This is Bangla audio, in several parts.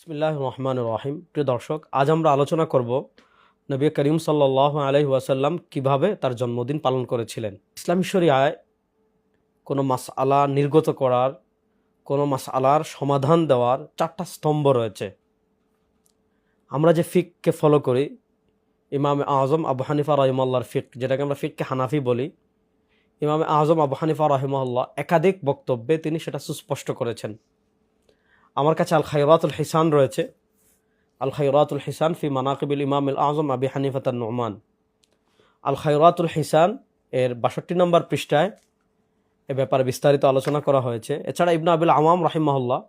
বিসমিল্লাহির রহমানির রহিম। প্রিয় দর্শক, আজ আমরা আলোচনা করব নবী করিম সাল্লাল্লাহু আলাইহি ওয়াসাল্লাম কিভাবে তার জন্মদিন পালন করেছিলেন। ইসলামী শরিয়ায় কোনো মাসআলা নির্গত করার, কোনো মাসআলার সমাধান দেওয়ার 4টা স্তম্ভ রয়েছে। আমরা যে ফিককে ফলো করি, ইমামে আজম আবু হানিফা রাহিমাহুল্লাহর ফিক, যেটাকে আমরা ফিককে হানাফি বলি, ইমামে আজম আবু হানিফা রাহিমাহুল্লাহ একাধিক বক্তব্যে তিনি সেটা সুস্পষ্ট করেছেন। আমার কাছে আল খায়রাতুল হিসান রয়েছে, আল খায়রাতুল হিসান ফি মানাকিবিল ইমাম আল আজম আবি হানিফাত নুমান। আল খায়রাতুল হিসান এর 62 নম্বর পৃষ্ঠায় এ ব্যাপারে বিস্তারিত আলোচনা করা হয়েছে। এছাড়া ইবনে আবিল আওয়াম রাহিমাহুল্লাহ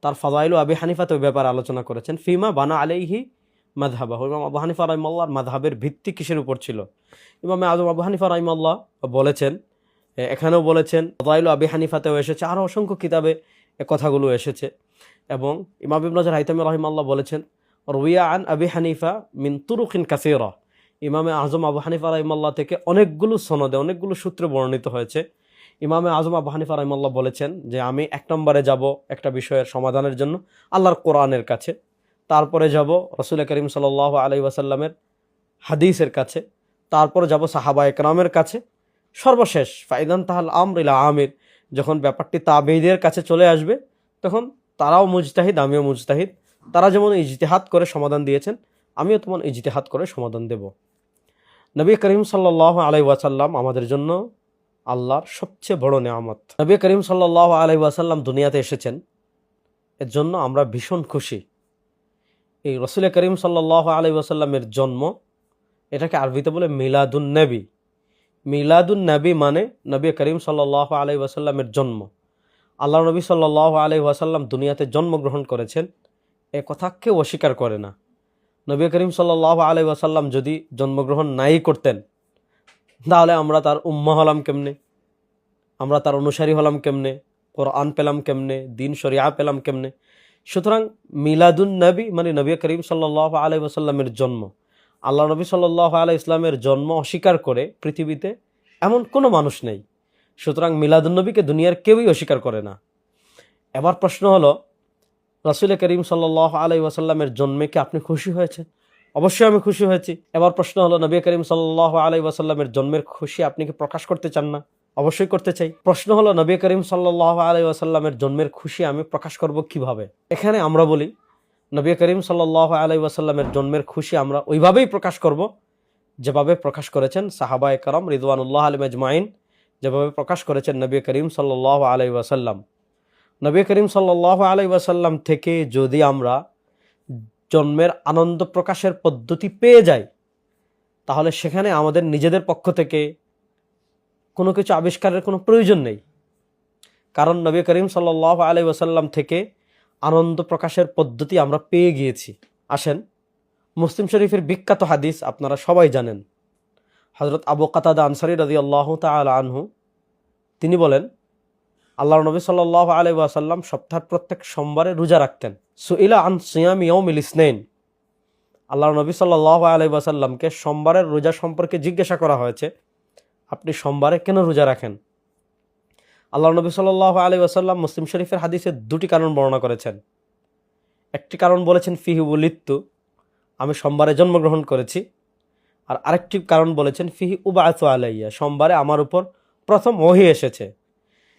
তার ফাদাইল আবি হানিফাত ওই ব্যাপারে আলোচনা করেছেন। ফিমা বানা আলাইহি মাযহাবাহু, ইমাম আবু হানিফা রাহিমাহুল্লাহর মাযহাবের ভিত্তি কিসের উপর ছিল। ইমাম আজম আবু হানিফা রাহিমাহুল্লাহ বলেছেন, এখানেও বলেছেন, ফাদাইল আবি হানিফাতেও এসেছে, আরও অসংখ্য কিতাবে এ কথাগুলো এসেছে। এবং ইমাম ইবনে হাজার হাইতামি রাহিমাহুল্লাহ বলেছেন, রুইয়া আন আবি হানিফা মিন তুরুকিন কাসীরা, ইমামে আজম আবু হানিফা রাহিমাহুল্লাহ থেকে অনেকগুলো সনদে, অনেকগুলো সূত্রে বর্ণিত হয়েছে। ইমামে আজম আবু হানিফা রাহিমাহুল্লাহ বলেছেন যে আমি 1 নম্বরে যাব একটা বিষয়ের সমাধানের জন্য আল্লাহর কোরআনের কাছে, তারপরে যাব রাসূল করিম সাল্লাল্লাহু আলাইহি ওয়াসাল্লামের হাদিসের কাছে, তারপরে যাব সাহাবা একরামের কাছে, সর্বশেষ ফাইদান তাহাল আমর ইলা আমির, যখন ব্যাপারটি তাবেঈদের কাছে চলে আসবে তখন তারাও মুজতাহিদ, আমিও মুজতাহিদ, তারা যেমন ইজতিহাদ করে সমাধান দিয়েছেন আমিও তেমন ইজতিহাদ করে সমাধান দেব। নবী করিম সাল্লাল্লাহু আলাইহি ওয়াসাল্লাম আমাদের জন্য আল্লাহর সবচেয়ে বড় নেয়ামত। নবী করিম সাল্লাল্লাহু আলাইহি ওয়াসাল্লাম দুনিয়াতে এসেছেন, এর জন্য আমরা ভীষণ খুশি। এই রাসূল করিম সাল্লাল্লাহু আলাইহি ওয়াসাল্লামের জন্ম, এটাকে আরবিতে বলে মিলাদুন নবী। মিলাদুন নবী মানে নবী করিম সাল্লাল্লাহু আলাইহি ওয়াসাল্লামের জন্ম। আল্লাহ নবী সাল্লাল্লাহু আলাইহি ওয়াসাল্লাম দুনিয়াতে জন্মগ্রহণ করেছেন, এ কথা কেউ অস্বীকার করে না। নবী করিম সাল্লাল্লাহু আলাইহি ওয়াসাল্লাম যদি জন্মগ্রহণ নাই করতেন, তাহলে আমরা তার উম্মাহ হলাম কেমনে, আমরা তার অনুসারী হলাম কেমনে, কোরআন পেলাম কেমনে, দিন শরিয়া পেলাম কেমনে। সুতরাং মিলাদুন নবী মানে নবী করিম সাল্লাল্লাহু আলাইহি ওয়াসাল্লামের জন্ম। আল্লাহ নবী সাল্লাল্লাহু আলাইহি ইসলামের জন্ম অস্বীকার করে পৃথিবীতে এমন কোনো মানুষ নেই। সুতরাং মিলাদুন নবীকে দুনিয়ার কেউই অস্বীকার করে না। এবার প্রশ্ন হলো, রাসূল করিম সাল্লাল্লাহু আলাইহি ওয়াসাল্লামের জন্মে কি আপনি খুশি হয়েছেন? অবশ্যই আমি খুশি হয়েছি। এবার প্রশ্ন হলো, নবী করিম সাল্লাল্লাহু আলাইহি ওয়াসাল্লামের জন্মের খুশি আপনি কি প্রকাশ করতে চান না? অবশ্যই করতে চাই। প্রশ্ন হলো, নবী করিম সাল্লাল্লাহু আলাইহি ওয়াসাল্লামের জন্মের খুশি আমি প্রকাশ করব কিভাবে? এখানে আমরা বলি, নবী করিম সাল্লাল্লাহু আলাইহি ওয়াসাল্লামের জন্মের খুশি আমরা ওইভাবেই প্রকাশ করব যেভাবে প্রকাশ করেছেন সাহাবায়ে কেরাম রিদওয়ানুল্লাহ আলাইহিম আজমাইন, যেভাবে প্রকাশ করেছেন নবী করিম সাল্লাল্লাহু আলাইহি ওয়াসাল্লাম। নবী করিম সাল্লাল্লাহু আলাইহি ওয়াসাল্লাম থেকে যদি আমরা জন্মের আনন্দ প্রকাশের পদ্ধতি পেয়ে যাই, তাহলে সেখানে আমাদের নিজেদের পক্ষ থেকে কোনো কিছু আবিষ্কারের কোনো প্রয়োজন নেই। কারণ নবী করিম সাল্লাল্লাহু আলাইহি ওয়াসাল্লাম থেকে আনন্দ প্রকাশের পদ্ধতি আমরা পেয়ে গিয়েছি। আসেন, মুসলিম শরীফের বিখ্যাত হাদিস আপনারা সবাই জানেন। হযরত আবু কাতাদা আনসারী রাদিয়াল্লাহু তাআলা আনহু তিনি বলেন, আল্লাহর নবী সাল্লাল্লাহু আলাইহি ওয়াসাল্লাম সপ্তাহের প্রত্যেক সোমবারে রোজা রাখতেন। সুইলা আন সিয়াম ইয়াউমিল ইসনাইন, আল্লাহর নবী সাল্লাল্লাহু আলাইহি ওয়াসাল্লামকে সোমবারের রোজা সম্পর্কে জিজ্ঞাসা করা হয়েছে, আপনি সোমবারে কেন রোজা রাখেন? আল্লাহর নবী সাল্লাল্লাহু আলাইহি ওয়াসাল্লাম মুসলিম শরীফের হাদিসে 2টি কারণ বর্ণনা করেছেন। একটি কারণ বলেছেন ফিহি উলিদতু, আমি সোমবারে জন্মগ্রহণ করেছি। আর আরেকটি কারণ বলেছেন ফিহি উবাআসু আলাইয়া, সোমবারে আমার উপর প্রথম ওহী এসেছে।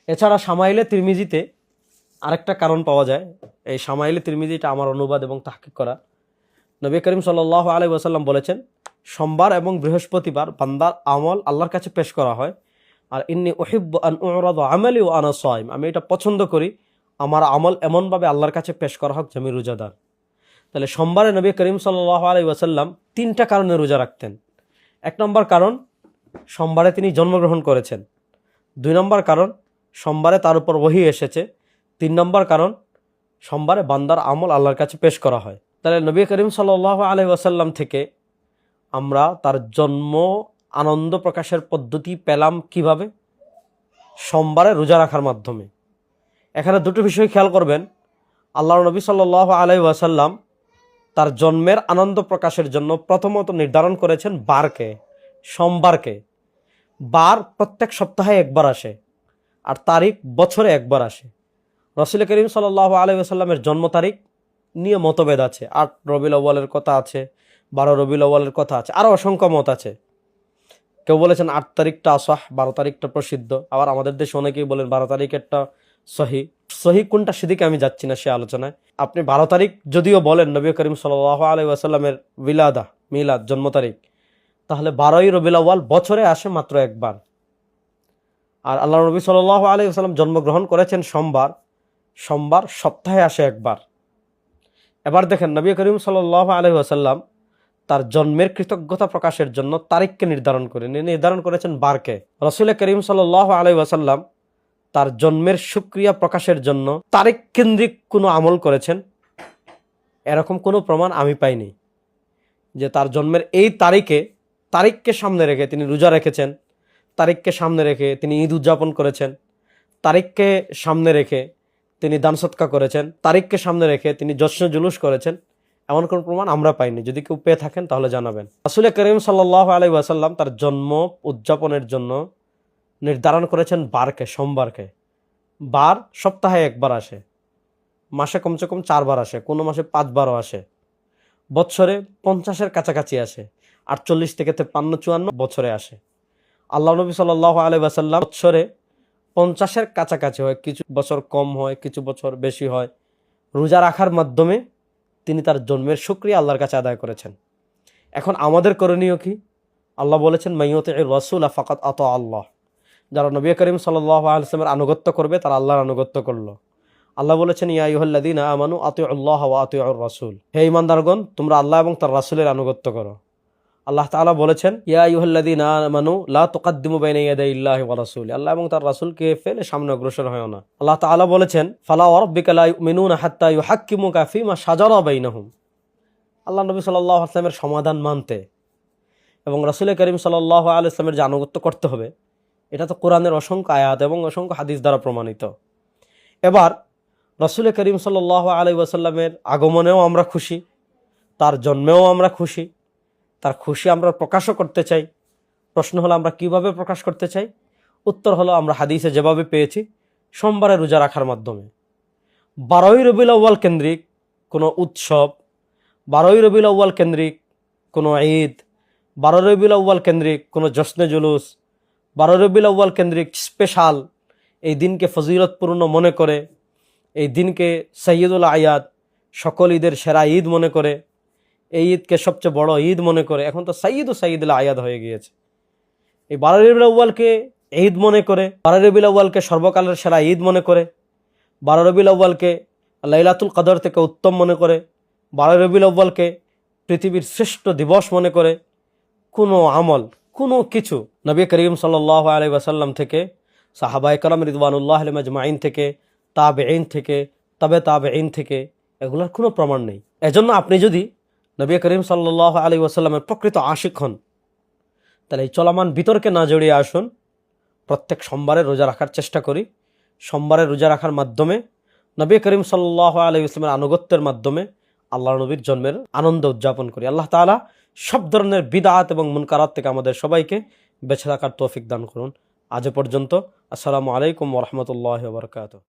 এছাড়া শামাইলে তিরমিজিতে আরেকটা কারণ পাওয়া যায়। এই শামাইলে তিরমিজিটা আমার অনুবাদ এবং তাহকিক করা। নবী করিম সাল্লাল্লাহু আলাইহি ওয়াসাল্লাম বলেছেন, সোমবার এবং বৃহস্পতিবার বান্দার আমল আল্লাহর কাছে পেশ করা হয়। আর ইন্নী উহিব্বু আন উরাদা আমালি ওয়া আনা সাইম, আমি এটা পছন্দ করি আমার আমল এমনভাবে আল্লাহর কাছে পেশ করা হোক যে আমি রোজাদার। তাহলে সোমবারে নবী করিম সাল্লাল্লাহু আলাইহি ওয়াসাল্লাম 3টা কারণে রোজা রাখতেন। 1 নম্বর কারণ, সোমবারে তিনি জন্মগ্রহণ করেছেন। 2 নম্বর কারণ, সোমবারে তার উপর ওহী এসেছে। 3 নম্বর কারণ, সোমবারে বান্দার আমল আল্লাহর কাছে পেশ করা হয়। তাহলে নবী করিম সাল্লাল্লাহু আলাইহি ওয়াসাল্লাম থেকে আমরা তার জন্ম আনন্দ প্রকাশের পদ্ধতি পেলাম কিভাবে? সোমবারে রোজা রাখার মাধ্যমে। এখানে 2টো বিষয় খেয়াল করবেন। আল্লাহর নবী সাল্লাল্লাহু আলাইহি ওয়াসাল্লাম তার জন্মের আনন্দ প্রকাশের জন্য প্রথমত নির্ধারণ করেছেন বারকে, সোমবারকে। বার প্রত্যেক সপ্তাহে একবার আসে, আর তারিখ বছরে একবার আসে। রাসূল করিম সাল্লাল্লাহু আলাইহি ওয়াসাল্লামের জন্ম তারিখ নিয়ে মতভেদ আছে। 8 রবিউল আউয়ালের কথা আছে, 12 রবিউল আউয়ালের কথা আছে, আরও অসংখ্য মত আছে। কেউ বলেছেন 8 তারিখটা আসাহ, 12 তারিখটা প্রসিদ্ধ। আবার আমাদের দেশে অনেকেই বলেন 12 তারিখেরটা সহি। সহি কোনটা সেদিকে আমি যাচ্ছি না সে আলোচনায়। আপনি 12 তারিখ যদিও বলেন নবী করিম সাল্লাল্লাহু আলাইহি ওয়াসাল্লামের মিলাদ জন্ম তারিখ, তাহলে 12ই রবিউল আউয়াল বছরে আসে মাত্র একবার। আর আল্লাহ নবী সাল্লাল্লাহু আলাইহি ওয়াসাল্লাম জন্মগ্রহণ করেছেন সোমবার, সোমবার সপ্তাহে আসে একবার। এবার দেখেন নবী করিম সাল্লাল্লাহু আলাইহি ওয়াসাল্লাম তার জন্মের কৃতজ্ঞতা প্রকাশের জন্য তারিখকে নির্ধারণ করেছেন বারকে। রাসূল করিম সাল্লাল্লাহু আলাইহি ওয়াসাল্লাম তার জন্মের শুকরিয়া প্রকাশের জন্য তারিখ কেন্দ্রিক কোনো আমল করেছেন, এরকম কোনো প্রমাণ আমি পাইনি। যে তার জন্মের এই তারিখকে সামনে রেখে তিনি রোজা রেখেছেন, তারিখকে সামনে রেখে তিনি ঈদ উদযাপন করেছেন, তারিখকে সামনে রেখে তিনি দান সৎকা করেছেন, তারিখকে সামনে রেখে তিনি জশ্ন জুলুস করেছেন, এমন কোনো প্রমাণ আমরা পাইনি। যদি কেউ পেয়ে থাকেন তাহলে জানাবেন। রাসূল করিম সাল্লাল্লাহু আলাইহি ওয়াসাল্লাম তার জন্ম উদযাপনের জন্য নির্ধারণ করেছেন বারকে, সোমবারকে। বার সপ্তাহে একবার আসে, মাসে কমসে কম 4 বার আসে, কোনো মাসে 5 বারও আসে, বছরে 50-এর কাছাকাছি আসে, 48 থেকে 53-54 বছরে আসে। আল্লাহ নবী সাল্লাল্লাহু আলাইহি ওয়াসাল্লাম বছরে 50-এর কাছাকাছি হয়, কিছু বছর কম হয়, কিছু বছর বেশি হয়, রোজা রাখার মাধ্যমে তিনি তার জন্মের শুকরিয়া আল্লাহর কাছে আদায় করেছেন। এখন আমাদের করণীয় কি? আল্লাহ বলেছেন মাইয়ুতির রাসূলা ফাকাত আতা আল্লাহ, যারা নবী করিম সাল্লাল্লাহু আলাইহি ওয়াসাল্লামের আনুগত্য করবে তারা আল্লাহর আনুগত্য করলো। আল্লাহ বলেছেন ইয়া আইয়ুহাল্লাযীনা আমানু আতিউল্লাহ ওয়া আতিউর রাসূল, হে ঈমানদারগণ তোমরা আল্লাহ এবং তার রাসূলের আনুগত্য করো। আল্লাহ তাআলা বলেছেন ইয়া আইয়ুহাল্লাযীনা আমানু লা তুকদ্দিমু বাইনা ইয়াদাইল্লাহি ওয়া রাসূলি, আল্লাহ এবং তার রাসূলকে ফেলে সামনে অগ্রসর হয়ো না। আল্লাহ তাআলা বলেছেন ফালা ওয়া রাব্বিকা লা ইউমিনুনা হাত্তা ইউহাক্কিমুকা ফীমা শাজারা বাইনাহুম, আল্লাহ নবী সাল্লাল্লাহু আলাইহি ওয়াসাল্লামের সমাধান মানতে এবং রাসূল করিম সাল্লাল্লাহু আলাইহি ওয়াসাল্লামের যে আনুগত্য করতে হবে, এটা তো কোরআনের অসংখ্য আয়াত এবং অসংখ্য হাদিস দ্বারা প্রমাণিত। এবার রাসূল করিম সাল্লাল্লাহু আলাইহি ওয়াসাল্লামের আগমনেও আমরা খুশি, তার জন্মেও আমরা খুশি, তার খুশি আমরা প্রকাশও করতে চাই। প্রশ্ন হলো আমরা কিভাবে প্রকাশ করতে চাই? উত্তর হলো আমরা হাদিসে যেভাবে পেয়েছি, সোমবারে রোজা রাখার মাধ্যমে। 12ই রবিউল আউয়াল কেন্দ্রিক কোনো উৎসব, 12ই রবিউল আউয়াল কেন্দ্রিক কোনো ঈদ, 12 রবিউল আউয়াল কেন্দ্রিক কোনো জশ্নে জুলুস, 12 রবিউল আউয়াল কেন্দ্রিক স্পেশাল এই দিনকে ফজিলতপূর্ণ মনে করে, এই দিনকে সৈয়দুল আয়াদ, সকল ঈদের সেরা ঈদ মনে করে, এই ঈদকে সবচেয়ে বড় ঈদ মনে করে, এখন তো সৈয়দুল আয়াদ হয়ে গিয়েছে। এই 12 রবিউল আউয়ালকে ঈদ মনে করে, 12 রবিউল আউয়ালকে সর্বকালের সেরা ঈদ মনে করে, 12 রবিউল আউয়ালকে লাইলাতুল কদর থেকে উত্তম মনে করে, 12 রবিউল আউয়ালকে পৃথিবীর শ্রেষ্ঠ দিবস মনে করে, কোনো আমল, কোনো কিছু নবী করিম সাল্লাল্লাহু আলাইহি ওয়াসাল্লাম থেকে, সাহাবায়ে কেরাম রিদওয়ানুল্লাহি আলাইহিম আজমাইন থেকে, তাবেঈন থেকে, তবে তাবেঈন থেকে, এগুলোর কোনো প্রমাণ নেই। এজন্য আপনি যদি নবী করিম সাল্লাল্লাহু আলাইহি ওয়াসাল্লামের প্রকৃত আশিক হন, তাহলে এই চলমান বিতর্কে না জড়িয়ে আসুন। প্রত্যেক সোমবারে রোজা রাখার চেষ্টা করি। সোমবারে রোজা রাখার মাধ্যমে নবী করিম সাল্লাল্লাহু আলাইহি ওয়াসাল্লামের আনুগত্যের মাধ্যমে আল্লাহ নবীর জন্মের আনন্দ উদযাপন করি। আল্লাহ তাআলা সব ধরনের বিদআত এবং মুনকারাত থেকে আমাদের সবাইকে বেঁচে থাকার তৌফিক দান করুন। আজ পর্যন্ত আসসালামু আলাইকুম ওয়া রাহমাতুল্লাহি ওয়া বারাকাতুহু।